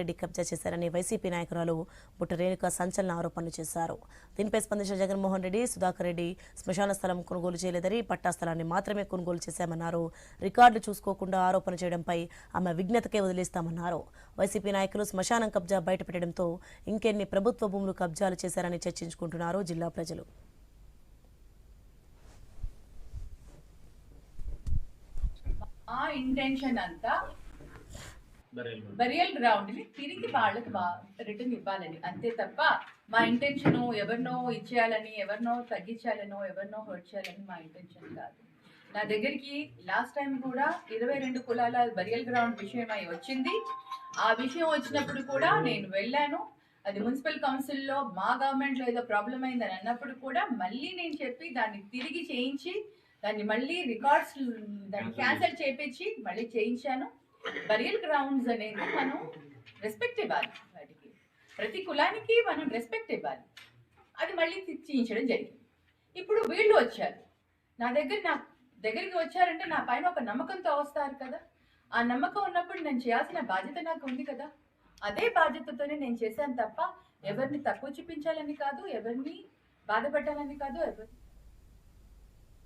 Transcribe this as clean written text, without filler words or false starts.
రెడ్డి కబ్జా చేశారని వైసీపీ నాయకురాలు బుట్ట రేణుక సంచలన ఆరోపణలు చేశారు. దీనిపై స్పందించిన జగన్మోహన్ రెడ్డి, సుధాకర్ రెడ్డి శ్మశాన స్థలం కొనుగోలు చేయలేదని, పట్టా స్థలాన్ని మాత్రమే కొనుగోలు చేశామన్నారు. రికార్డులు చూసుకోకుండా ఆరోపణ చేయడంపై ఆమె విజ్ఞతకే వదిలేస్తామన్నారు. వైసీపీ నాయకులు శ్మశానం కబ్జా బయటపెట్టడంతో ఇంకెన్ని ప్రభుత్వ భూములు కబ్జాలు చేశారని చర్చించుకుంటున్నారు జిల్లా ప్రజలు. ఆ ఇంటెన్షన్ అంతా బరియల్ గ్రౌండ్ ని తిరిగి వాళ్ళకి రిటర్న్ ఇవ్వాలని, అంతే తప్ప మా ఇంటెన్షన్ ఎవరినో ఇచ్చేయాలని, ఎవరినో తగ్గించాలనో, ఎవరినో హర్ట్ చేయాలని మా ఇంటెన్షన్ కాదు. నా దగ్గరికి లాస్ట్ టైం కూడా 22 కులాల బరియల్ గ్రౌండ్ విషయం అయి వచ్చింది. ఆ విషయం వచ్చినప్పుడు కూడా నేను వెళ్ళాను. అది మున్సిపల్ కౌన్సిల్లో మా గవర్నమెంట్లో ఏదో ప్రాబ్లం అయిందని అన్నప్పుడు కూడా మళ్ళీ నేను చెప్పి దాన్ని తిరిగి చేయించి, దాన్ని మళ్ళీ రికార్డ్స్ దాన్ని క్యాన్సిల్ చేయించి మళ్ళీ చేయించాను. బరియల్ గ్రౌండ్స్ అనేది మనం రెస్పెక్ట్ ఇవ్వాలి, వాటికి ప్రతి కులానికి మనం రెస్పెక్ట్ ఇవ్వాలి. అది మళ్ళీ చేయించడం జరిగింది. ఇప్పుడు వీళ్ళు వచ్చారు నా దగ్గరికి వచ్చారంటే నా పైన ఒక నమ్మకంతో వస్తారు కదా. ఆ నమ్మకం ఉన్నప్పుడు నేను చేయాల్సిన బాధ్యత నాకు ఉంది కదా. అదే బాధ్యతతోనే నేను చేశాను తప్ప ఎవరిని తక్కువ చూపించాలని కాదు, ఎవరిని బాధపడాలని కాదు, ఎవరిని